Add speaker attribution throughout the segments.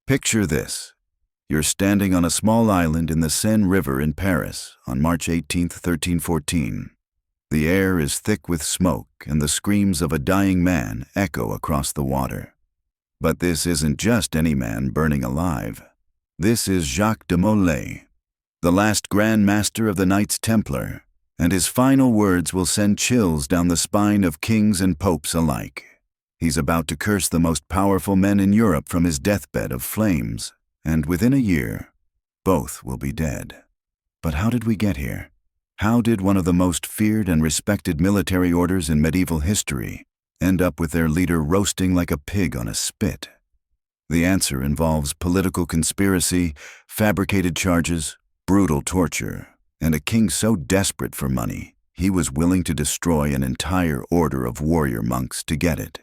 Speaker 1: Picture this. You're standing on a small island in the Seine River in Paris on March 18, 1314. The air is thick with smoke and the screams of a dying man echo across the water. But this isn't just any man burning alive. This is Jacques de Molay, the last Grand Master of the Knights Templar, and his final words will send chills down the spine of kings and popes alike. He's about to curse the most powerful men in Europe from his deathbed of flames, and within a year, both will be dead. But how did we get here? How did one of the most feared and respected military orders in medieval history end up with their leader roasting like a pig on a spit? The answer involves political conspiracy, fabricated charges, brutal torture, and a king so desperate for money, he was willing to destroy an entire order of warrior monks to get it.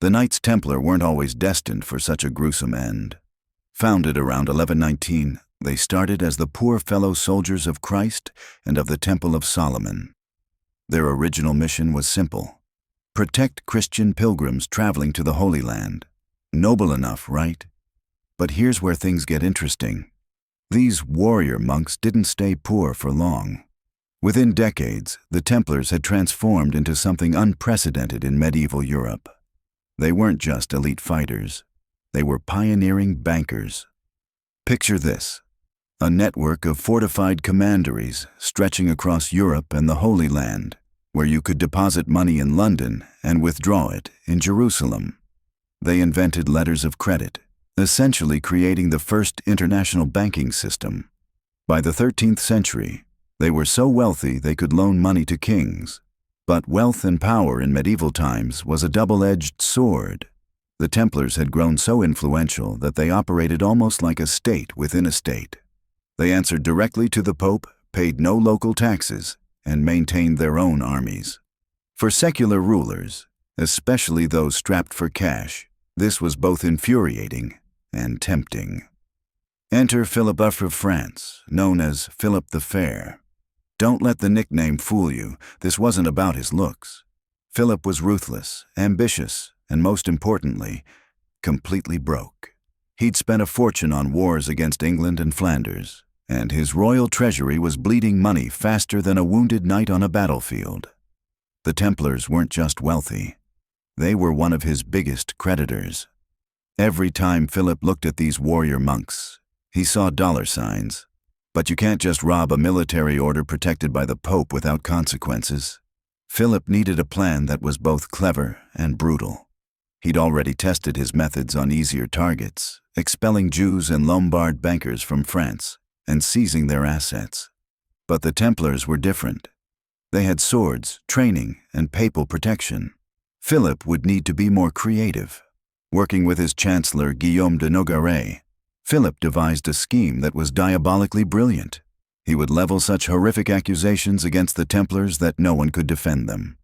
Speaker 1: The Knights Templar weren't always destined for such a gruesome end. Founded around 1119, they started as the poor fellow soldiers of Christ and of the Temple of Solomon. Their original mission was simple: protect Christian pilgrims traveling to the Holy Land. Noble enough, right? But here's where things get interesting. These warrior monks didn't stay poor for long. Within decades, the Templars had transformed into something unprecedented in medieval Europe. They weren't just elite fighters. They were pioneering bankers. Picture this: a network of fortified commanderies stretching across Europe and the Holy Land, where you could deposit money in London and withdraw it in Jerusalem. They invented letters of credit, essentially creating the first international banking system. By the 13th century, they were so wealthy they could loan money to kings. But wealth and power in medieval times was a double-edged sword. The Templars had grown so influential that they operated almost like a state within a state. They answered directly to the Pope, paid no local taxes, and maintained their own armies. For secular rulers, especially those strapped for cash, this was both infuriating and tempting. Enter Philip of France, known as Philip the Fair. Don't let the nickname fool you. This wasn't about his looks. Philip was ruthless, ambitious, and most importantly, completely broke. He'd spent a fortune on wars against England and Flanders, and his royal treasury was bleeding money faster than a wounded knight on a battlefield. The Templars weren't just wealthy. They were one of his biggest creditors. Every time Philip looked at these warrior monks, he saw dollar signs. But you can't just rob a military order protected by the Pope without consequences. Philip needed a plan that was both clever and brutal. He'd already tested his methods on easier targets, expelling Jews and Lombard bankers from France and seizing their assets. But the Templars were different. They had swords, training, and papal protection. Philip would need to be more creative. Working with his chancellor Guillaume de Nogaret, Philip devised a scheme that was diabolically brilliant. He would level such horrific accusations against the Templars that no one could defend them.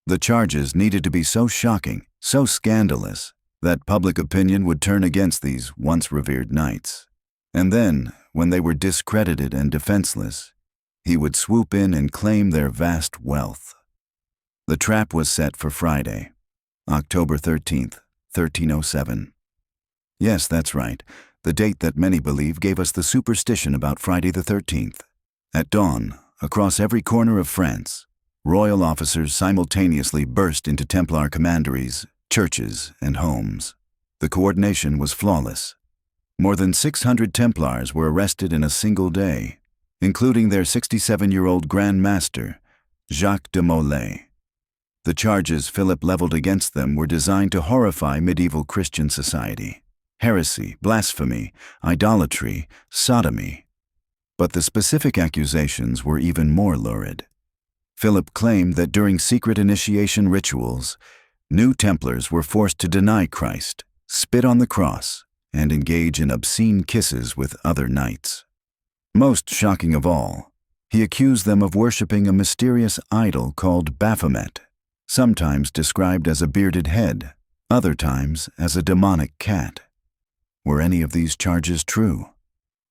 Speaker 1: The charges needed to be so shocking, so scandalous, that public opinion would turn against these once revered knights. And then, when they were discredited and defenseless, he would swoop in and claim their vast wealth. The trap was set for Friday, October 13th, 1307. Yes, that's right. The date that many believe gave us the superstition about Friday the 13th. At dawn, across every corner of France, royal officers simultaneously burst into Templar commanderies, churches, and homes. The coordination was flawless. More than 600 Templars were arrested in a single day, including their 67-year-old Grand Master, Jacques de Molay. The charges Philip leveled against them were designed to horrify medieval Christian society. Heresy, blasphemy, idolatry, sodomy. But the specific accusations were even more lurid. Philip claimed that during secret initiation rituals, new Templars were forced to deny Christ, spit on the cross, and engage in obscene kisses with other knights. Most shocking of all, he accused them of worshipping a mysterious idol called Baphomet, sometimes described as a bearded head, other times as a demonic cat. Were any of these charges true?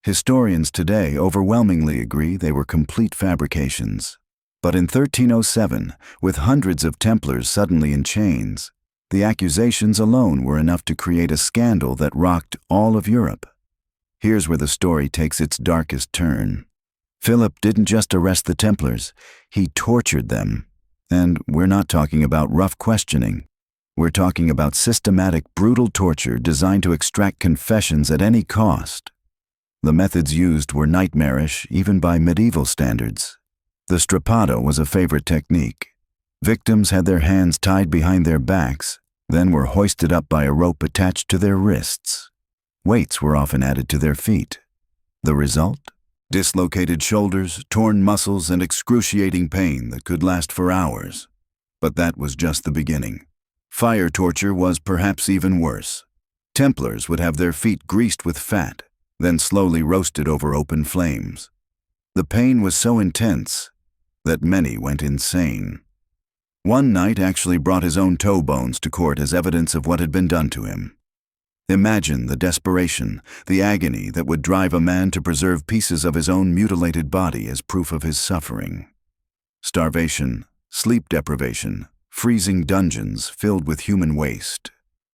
Speaker 1: Historians today overwhelmingly agree they were complete fabrications. But in 1307, with hundreds of Templars suddenly in chains, The accusations alone were enough to create a scandal that rocked all of Europe. Here's where the story takes its darkest turn. Philip didn't just arrest the Templars, he tortured them. And we're not talking about rough questioning. We're talking about systematic, brutal torture designed to extract confessions at any cost. The methods used were nightmarish, even by medieval standards. The strappado was a favorite technique. Victims had their hands tied behind their backs, then were hoisted up by a rope attached to their wrists. Weights were often added to their feet. The result? Dislocated shoulders, torn muscles, and excruciating pain that could last for hours. But that was just the beginning. Fire torture was perhaps even worse. Templars would have their feet greased with fat, then slowly roasted over open flames. The pain was so intense that many went insane. One knight actually brought his own toe bones to court as evidence of what had been done to him. Imagine the desperation, the agony that would drive a man to preserve pieces of his own mutilated body as proof of his suffering. Starvation, sleep deprivation, freezing dungeons filled with human waste.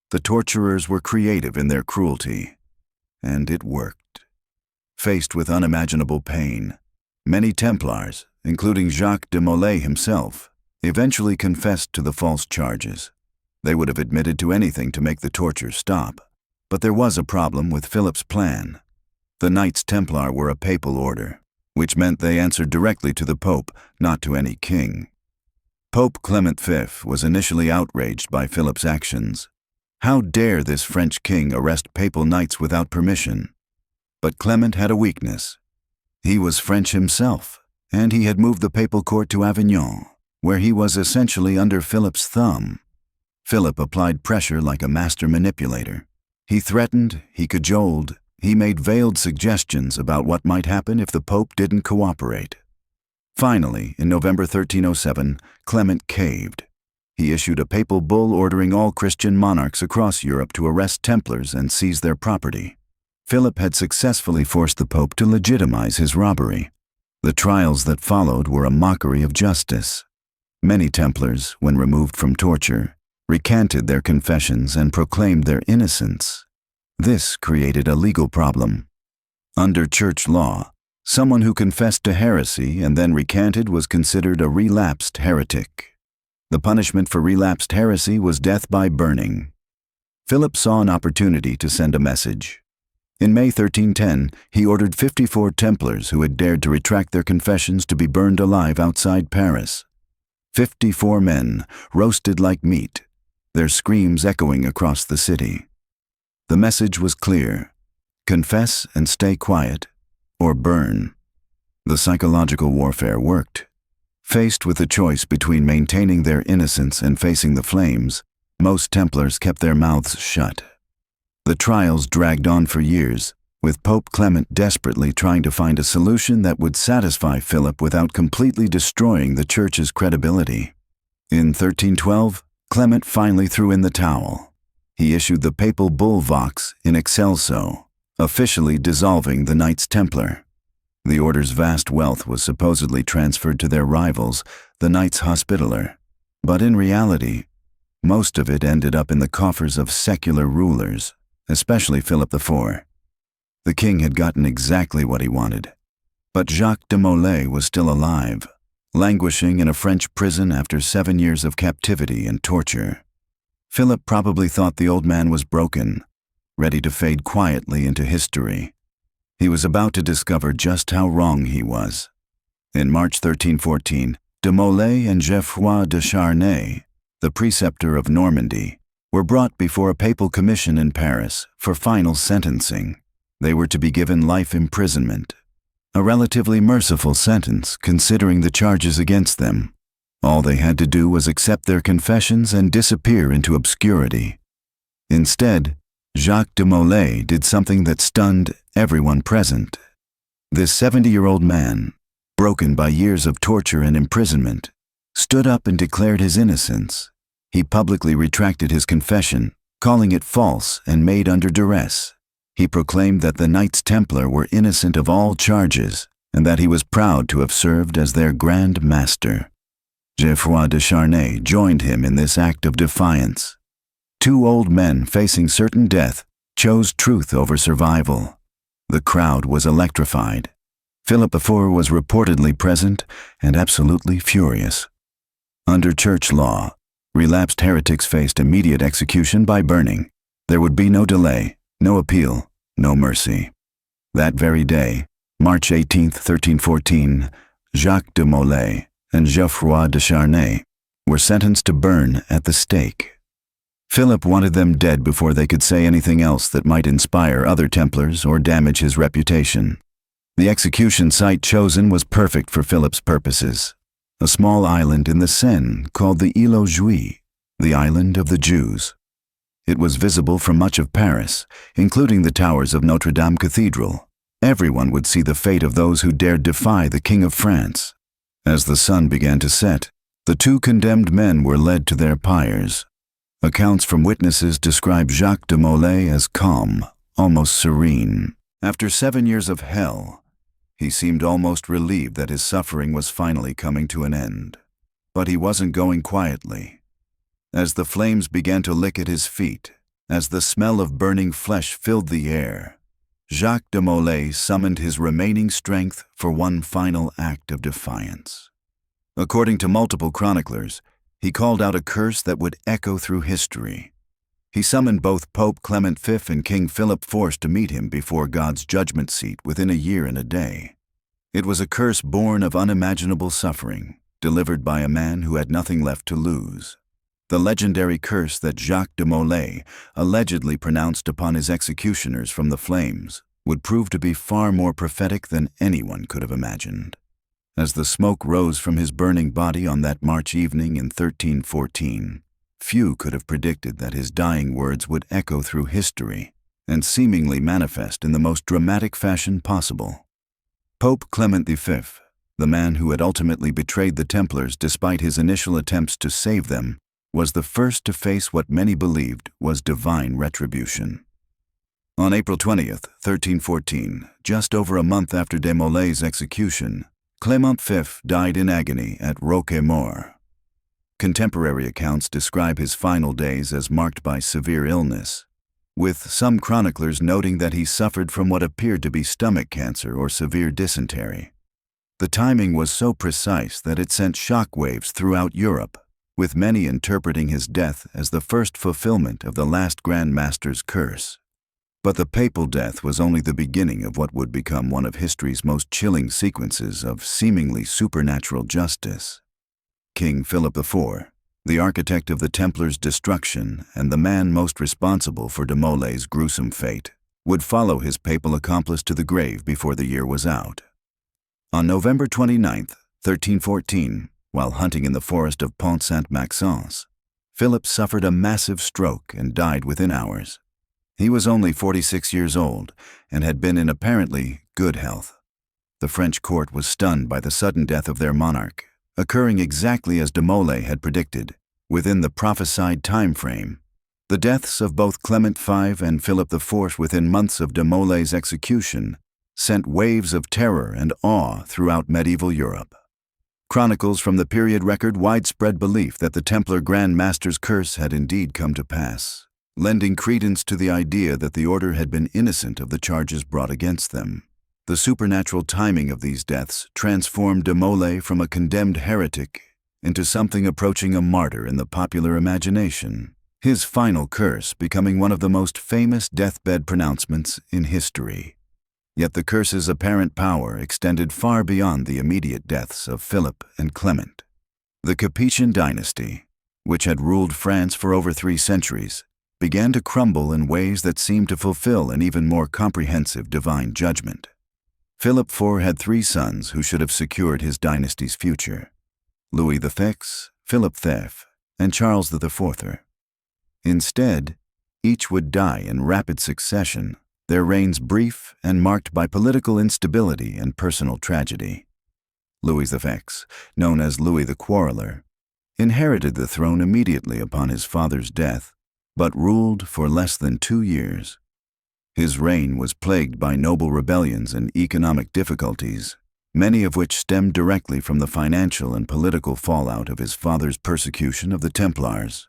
Speaker 1: The torturers were creative in their cruelty, and it worked. Faced with unimaginable pain, many Templars, including Jacques de Molay himself, eventually confessed to the false charges. They would have admitted to anything to make the torture stop. But there was a problem with Philip's plan. The Knights Templar were a papal order, which meant they answered directly to the Pope, not to any king. Pope Clement V was initially outraged by Philip's actions. How dare this French king arrest papal knights without permission? But Clement had a weakness. He was French himself, and he had moved the papal court to Avignon, where he was essentially under Philip's thumb. Philip applied pressure like a master manipulator. He threatened, he cajoled, he made veiled suggestions about what might happen if the Pope didn't cooperate. Finally, in November 1307, Clement caved. He issued a papal bull ordering all Christian monarchs across Europe to arrest Templars and seize their property. Philip had successfully forced the Pope to legitimize his robbery. The trials that followed were a mockery of justice. Many Templars, when removed from torture, recanted their confessions and proclaimed their innocence. This created a legal problem. Under church law, someone who confessed to heresy and then recanted was considered a relapsed heretic. The punishment for relapsed heresy was death by burning. Philip saw an opportunity to send a message. In May 1310, he ordered 54 Templars who had dared to retract their confessions to be burned alive outside Paris. 54 men, roasted like meat, their screams echoing across the city. The message was clear: confess and stay quiet, or burn. The psychological warfare worked. Faced with the choice between maintaining their innocence and facing the flames, most Templars kept their mouths shut. The trials dragged on for years, with Pope Clement desperately trying to find a solution that would satisfy Philip without completely destroying the Church's credibility. In 1312, Clement finally threw in the towel. He issued the papal bull Vox in excelso, officially dissolving the Knights Templar. The order's vast wealth was supposedly transferred to their rivals, the Knights Hospitaller. But in reality, most of it ended up in the coffers of secular rulers, especially Philip IV. The king had gotten exactly what he wanted. But Jacques de Molay was still alive, languishing in a French prison after 7 years of captivity and torture. Philip probably thought the old man was broken, ready to fade quietly into history. He was about to discover just how wrong he was. In March 1314, de Molay and Geoffroy de Charnay, the preceptor of Normandy, were brought before a papal commission in Paris for final sentencing. They were to be given life imprisonment, a relatively merciful sentence considering the charges against them. All they had to do was accept their confessions and disappear into obscurity. Instead, Jacques de Molay did something that stunned everyone present. This 70-year-old man, broken by years of torture and imprisonment, stood up and declared his innocence. He publicly retracted his confession, calling it false and made under duress. He proclaimed that the Knights Templar were innocent of all charges and that he was proud to have served as their Grand Master. Geoffroy de Charnay joined him in this act of defiance. Two old men facing certain death chose truth over survival. The crowd was electrified. Philip IV was reportedly present and absolutely furious. Under church law, relapsed heretics faced immediate execution by burning. There would be no delay, no appeal, no mercy. That very day, March 18, 1314, Jacques de Molay and Geoffroy de Charnay were sentenced to burn at the stake. Philip wanted them dead before they could say anything else that might inspire other Templars or damage his reputation. The execution site chosen was perfect for Philip's purposes, a small island in the Seine called the Île aux Juifs, the island of the Jews. It was visible from much of Paris, including the towers of Notre Dame Cathedral. Everyone would see the fate of those who dared defy the King of France. As the sun began to set, the two condemned men were led to their pyres. Accounts from witnesses describe Jacques de Molay as calm, almost serene. After 7 years of hell, he seemed almost relieved that his suffering was finally coming to an end. But he wasn't going quietly. As the flames began to lick at his feet, as the smell of burning flesh filled the air, Jacques de Molay summoned his remaining strength for one final act of defiance. According to multiple chroniclers, he called out a curse that would echo through history. He summoned both Pope Clement V and King Philip IV to meet him before God's judgment seat within a year and a day. It was a curse born of unimaginable suffering, delivered by a man who had nothing left to lose. The legendary curse that Jacques de Molay allegedly pronounced upon his executioners from the flames would prove to be far more prophetic than anyone could have imagined. As the smoke rose from his burning body on that March evening in 1314, few could have predicted that his dying words would echo through history and seemingly manifest in the most dramatic fashion possible. Pope Clement V, the man who had ultimately betrayed the Templars despite his initial attempts to save them, was the first to face what many believed was divine retribution. On April 20th, 1314, just over a month after de Molay's execution, Clement V died in agony at Roquemort. Contemporary accounts describe his final days as marked by severe illness, with some chroniclers noting that he suffered from what appeared to be stomach cancer or severe dysentery. The timing was so precise that it sent shockwaves throughout Europe, with many interpreting his death as the first fulfillment of the last Grand Master's curse. But the papal death was only the beginning of what would become one of history's most chilling sequences of seemingly supernatural justice. King Philip IV, the architect of the Templars' destruction and the man most responsible for de Molay's gruesome fate, would follow his papal accomplice to the grave before the year was out. On November 29, 1314, while hunting in the forest of Pont-Saint-Maxence, Philip suffered a massive stroke and died within hours. He was only 46 years old and had been in apparently good health. The French court was stunned by the sudden death of their monarch, occurring exactly as de Molay had predicted, within the prophesied time frame. The deaths of both Clement V and Philip IV within months of de Molay's execution sent waves of terror and awe throughout medieval Europe. Chronicles from the period record widespread belief that the Templar Grand Master's curse had indeed come to pass, lending credence to the idea that the order had been innocent of the charges brought against them. The supernatural timing of these deaths transformed de Molay from a condemned heretic into something approaching a martyr in the popular imagination, his final curse becoming one of the most famous deathbed pronouncements in history. Yet the curse's apparent power extended far beyond the immediate deaths of Philip and Clement. The Capetian dynasty, which had ruled France for over 3 centuries, began to crumble in ways that seemed to fulfill an even more comprehensive divine judgment. Philip IV had 3 sons who should have secured his dynasty's future: Louis VI, Philip V, and Charles IV. Instead, each would die in rapid succession, their reigns brief and marked by political instability and personal tragedy. Louis VI, known as Louis the Quarreler, inherited the throne immediately upon his father's death, but ruled for less than 2 years. His reign was plagued by noble rebellions and economic difficulties, many of which stemmed directly from the financial and political fallout of his father's persecution of the Templars.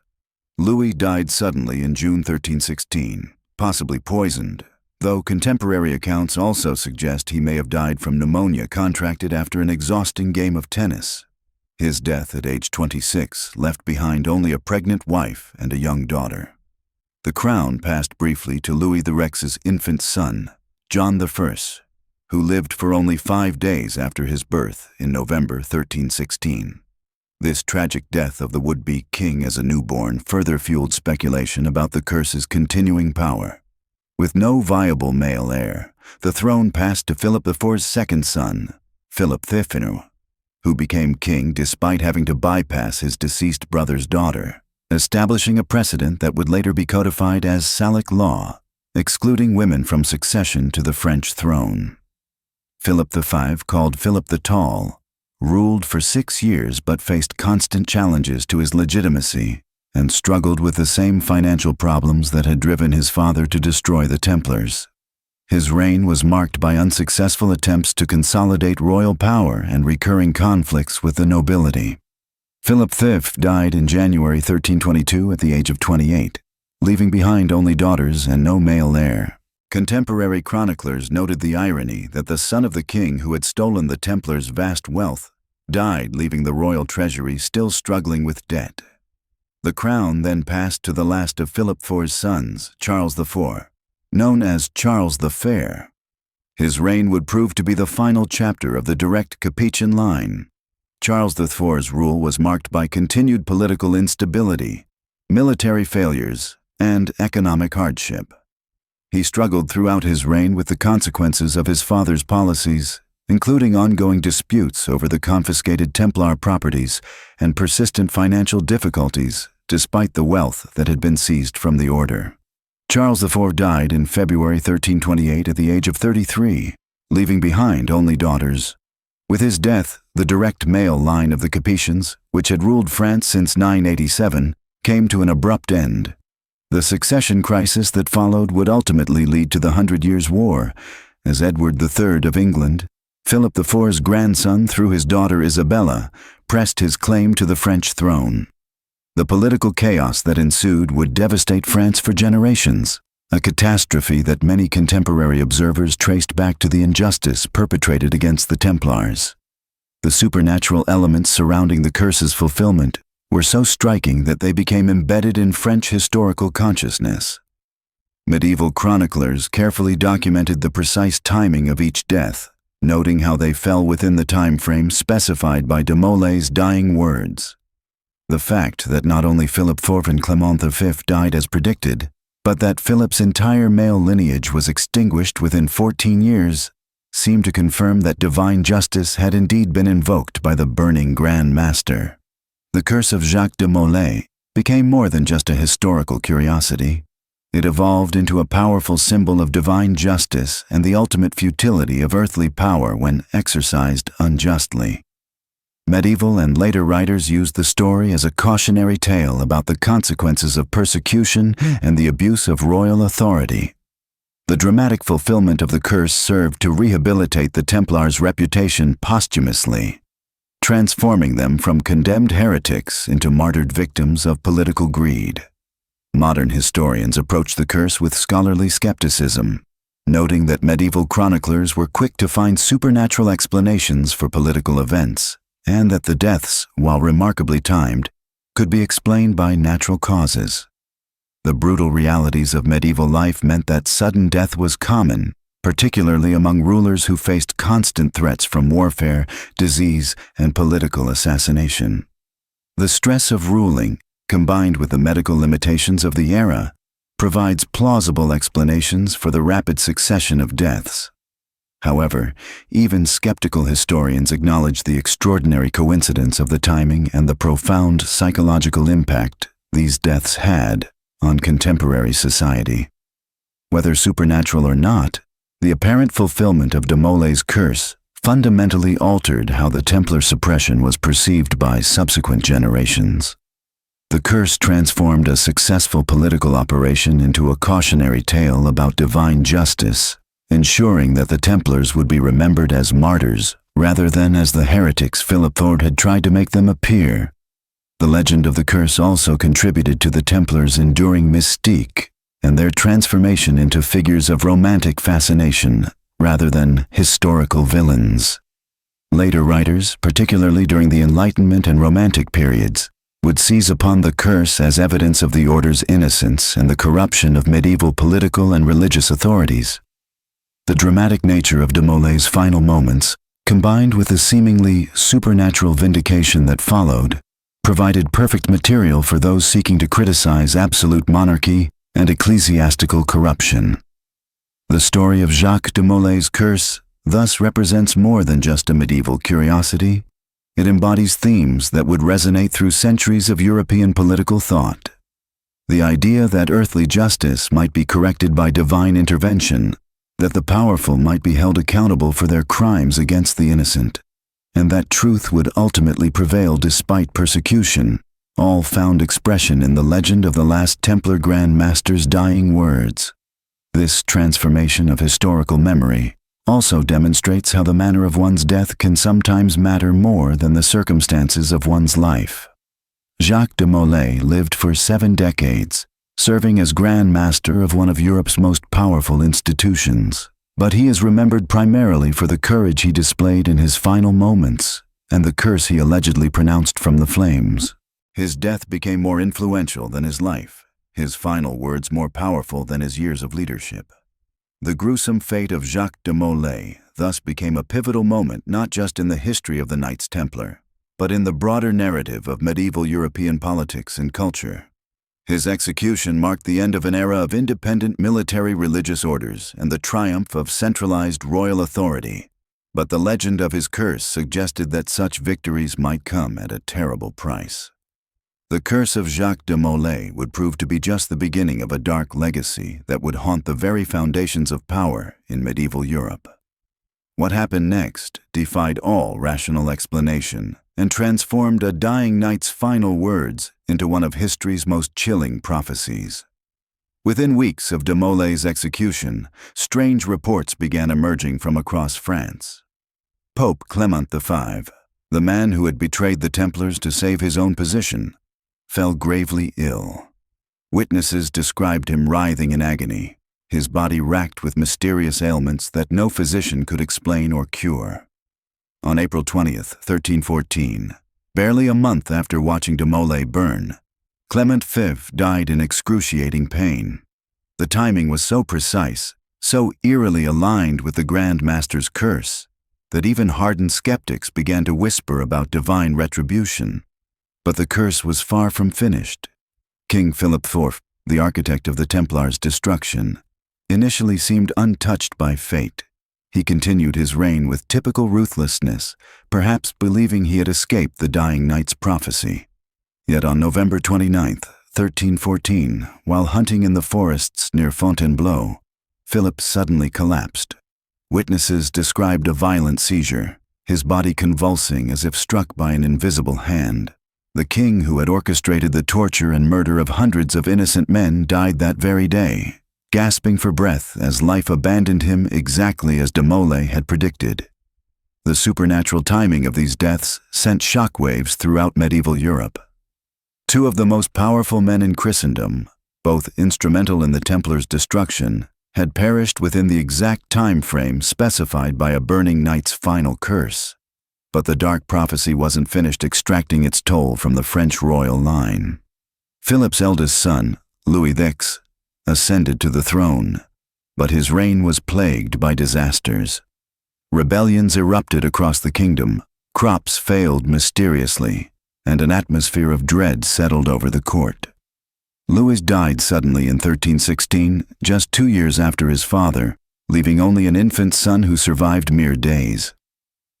Speaker 1: Louis died suddenly in June 1316, possibly poisoned, though contemporary accounts also suggest he may have died from pneumonia contracted after an exhausting game of tennis. His death at age 26 left behind only a pregnant wife and a young daughter. The crown passed briefly to Louis the Rex's infant son, John I, who lived for only 5 days after his birth in November 1316. This tragic death of the would-be king as a newborn further fueled speculation about the curse's continuing power. With no viable male heir, the throne passed to Philip IV's second son, Philip V, who became king despite having to bypass his deceased brother's daughter, establishing a precedent that would later be codified as Salic law, excluding women from succession to the French throne. Philip V, called Philip the Tall, ruled for 6 years but faced constant challenges to his legitimacy and struggled with the same financial problems that had driven his father to destroy the Templars. His reign was marked by unsuccessful attempts to consolidate royal power and recurring conflicts with the nobility. Philip V died in January 1322 at the age of 28, leaving behind only daughters and no male heir. Contemporary chroniclers noted the irony that the son of the king who had stolen the Templars' vast wealth died, leaving the royal treasury still struggling with debt. The crown then passed to the last of Philip IV's sons, Charles IV, known as Charles the Fair. His reign would prove to be the final chapter of the direct Capetian line. Charles IV's rule was marked by continued political instability, military failures, and economic hardship. He struggled throughout his reign with the consequences of his father's policies, including ongoing disputes over the confiscated Templar properties and persistent financial difficulties, despite the wealth that had been seized from the order. Charles IV died in February 1328 at the age of 33, leaving behind only daughters. With his death, the direct male line of the Capetians, which had ruled France since 987, came to an abrupt end. The succession crisis that followed would ultimately lead to the 100 Years' War, as Edward III of England, Philip IV's grandson through his daughter Isabella, pressed his claim to the French throne. The political chaos that ensued would devastate France for generations, a catastrophe that many contemporary observers traced back to the injustice perpetrated against the Templars. The supernatural elements surrounding the curse's fulfillment were so striking that they became embedded in French historical consciousness. Medieval chroniclers carefully documented the precise timing of each death, noting how they fell within the time frame specified by de Molay's dying words. The fact that not only Philip IV and Clement V died as predicted, but that Philip's entire male lineage was extinguished within 14 years, seemed to confirm that divine justice had indeed been invoked by the burning Grand Master. The curse of Jacques de Molay became more than just a historical curiosity. It evolved into a powerful symbol of divine justice and the ultimate futility of earthly power when exercised unjustly. Medieval and later writers used the story as a cautionary tale about the consequences of persecution and the abuse of royal authority. The dramatic fulfillment of the curse served to rehabilitate the Templars' reputation posthumously, transforming them from condemned heretics into martyred victims of political greed. Modern historians approach the curse with scholarly skepticism, noting that medieval chroniclers were quick to find supernatural explanations for political events, and that the deaths, while remarkably timed, could be explained by natural causes. The brutal realities of medieval life meant that sudden death was common, particularly among rulers who faced constant threats from warfare, disease, and political assassination. The stress of ruling, combined with the medical limitations of the era, provides plausible explanations for the rapid succession of deaths. However, even skeptical historians acknowledge the extraordinary coincidence of the timing and the profound psychological impact these deaths had on contemporary society. Whether supernatural or not, the apparent fulfillment of de Molay's curse fundamentally altered how the Templar suppression was perceived by subsequent generations. The curse transformed a successful political operation into a cautionary tale about divine justice, ensuring that the Templars would be remembered as martyrs rather than as the heretics Philip IV had tried to make them appear. The legend of the curse also contributed to the Templars' enduring mystique and their transformation into figures of romantic fascination rather than historical villains. Later writers, particularly during the Enlightenment and Romantic periods, would seize upon the curse as evidence of the order's innocence and the corruption of medieval political and religious authorities. The dramatic nature of de Molay's final moments, combined with the seemingly supernatural vindication that followed, provided perfect material for those seeking to criticize absolute monarchy and ecclesiastical corruption. The story of Jacques de Molay's curse thus represents more than just a medieval curiosity. It embodies themes that would resonate through centuries of European political thought. The idea that earthly justice might be corrected by divine intervention, that the powerful might be held accountable for their crimes against the innocent, and that truth would ultimately prevail despite persecution, all found expression in the legend of the last Templar Grand Master's dying words. This transformation of historical memory also demonstrates how the manner of one's death can sometimes matter more than the circumstances of one's life. Jacques de Molay lived for 7 decades, serving as Grand Master of one of Europe's most powerful institutions. But he is remembered primarily for the courage he displayed in his final moments and the curse he allegedly pronounced from the flames. His death became more influential than his life, his final words more powerful than his years of leadership. The gruesome fate of Jacques de Molay thus became a pivotal moment not just in the history of the Knights Templar, but in the broader narrative of medieval European politics and culture. His execution marked the end of an era of independent military religious orders and the triumph of centralized royal authority. But the legend of his curse suggested that such victories might come at a terrible price. The curse of Jacques de Molay would prove to be just the beginning of a dark legacy that would haunt the very foundations of power in medieval Europe. What happened next defied all rational explanation and transformed a dying knight's final words into one of history's most chilling prophecies. Within weeks of de Molay's execution, strange reports began emerging from across France. Pope Clement V, the man who had betrayed the Templars to save his own position, fell gravely ill. Witnesses described him writhing in agony, his body racked with mysterious ailments that no physician could explain or cure. On April 20th, 1314, barely a month after watching de Molay burn, Clement V died in excruciating pain. The timing was so precise, so eerily aligned with the Grand Master's curse, that even hardened skeptics began to whisper about divine retribution. But the curse was far from finished. King Philip IV, the architect of the Templars' destruction, initially seemed untouched by fate. He continued his reign with typical ruthlessness, perhaps believing he had escaped the dying knight's prophecy. Yet on November 29, 1314, while hunting in the forests near Fontainebleau, Philip suddenly collapsed. Witnesses described a violent seizure, his body convulsing as if struck by an invisible hand. The king who had orchestrated the torture and murder of hundreds of innocent men died that very day, gasping for breath as life abandoned him exactly as de Molay had predicted. The supernatural timing of these deaths sent shockwaves throughout medieval Europe. 2 of the most powerful men in Christendom, both instrumental in the Templars' destruction, had perished within the exact time frame specified by a burning knight's final curse. But the dark prophecy wasn't finished extracting its toll from the French royal line. Philip's eldest son, Louis X, ascended to the throne, but his reign was plagued by disasters. Rebellions erupted across the kingdom, crops failed mysteriously, and an atmosphere of dread settled over the court. Louis died suddenly in 1316, just 2 years after his father, leaving only an infant son who survived mere days.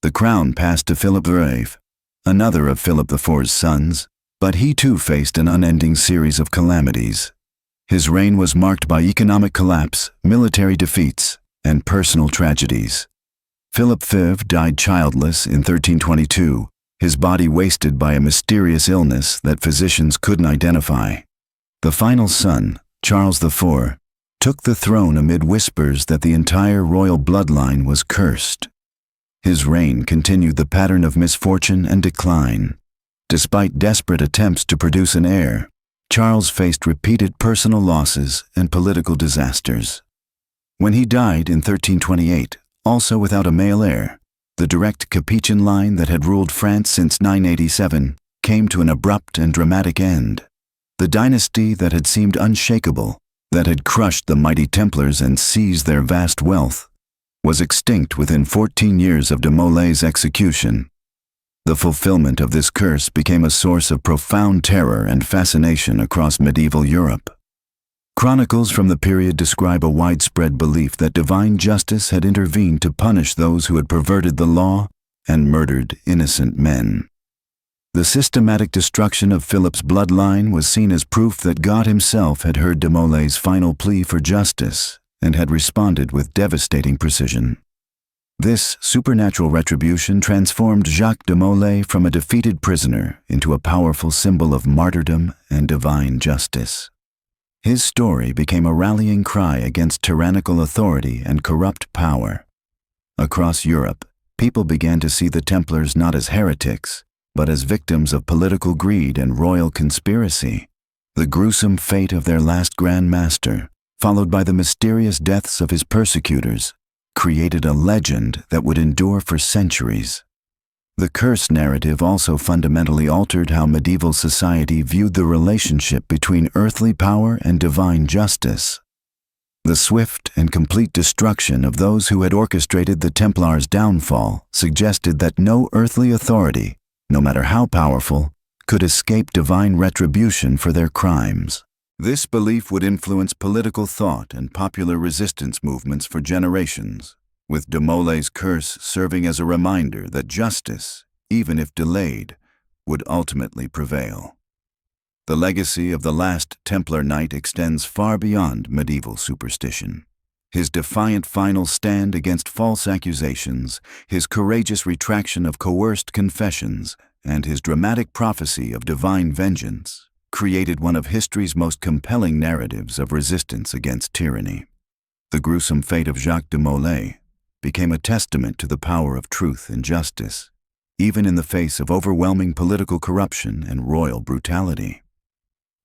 Speaker 1: The crown passed to Philip the Brave, another of Philip IV's sons, but he too faced an unending series of calamities. His reign was marked by economic collapse, military defeats, and personal tragedies. Philip V died childless in 1322, his body wasted by a mysterious illness that physicians couldn't identify. The final son, Charles IV, took the throne amid whispers that the entire royal bloodline was cursed. His reign continued the pattern of misfortune and decline. Despite desperate attempts to produce an heir, Charles faced repeated personal losses and political disasters. When he died in 1328, also without a male heir, the direct Capetian line that had ruled France since 987 came to an abrupt and dramatic end. The dynasty that had seemed unshakable, that had crushed the mighty Templars and seized their vast wealth, was extinct within 14 years of de Molay's execution. The fulfillment of this curse became a source of profound terror and fascination across medieval Europe. Chronicles from the period describe a widespread belief that divine justice had intervened to punish those who had perverted the law and murdered innocent men. The systematic destruction of Philip's bloodline was seen as proof that God himself had heard de Molay's final plea for justice and had responded with devastating precision. This supernatural retribution transformed Jacques de Molay from a defeated prisoner into a powerful symbol of martyrdom and divine justice. His story became a rallying cry against tyrannical authority and corrupt power. Across Europe, people began to see the Templars not as heretics, but as victims of political greed and royal conspiracy. The gruesome fate of their last Grand Master, followed by the mysterious deaths of his persecutors, created a legend that would endure for centuries. The curse narrative also fundamentally altered how medieval society viewed the relationship between earthly power and divine justice. The swift and complete destruction of those who had orchestrated the Templars' downfall suggested that no earthly authority, no matter how powerful, could escape divine retribution for their crimes. This belief would influence political thought and popular resistance movements for generations, with de Molay's curse serving as a reminder that justice, even if delayed, would ultimately prevail. The legacy of the last Templar knight extends far beyond medieval superstition. His defiant final stand against false accusations, his courageous retraction of coerced confessions, and his dramatic prophecy of divine vengeance created one of history's most compelling narratives of resistance against tyranny. The gruesome fate of Jacques de Molay became a testament to the power of truth and justice, even in the face of overwhelming political corruption and royal brutality.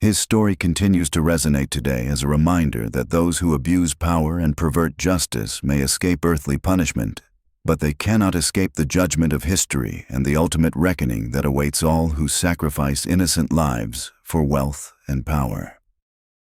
Speaker 1: His story continues to resonate today as a reminder that those who abuse power and pervert justice may escape earthly punishment, but they cannot escape the judgment of history and the ultimate reckoning that awaits all who sacrifice innocent lives for wealth and power.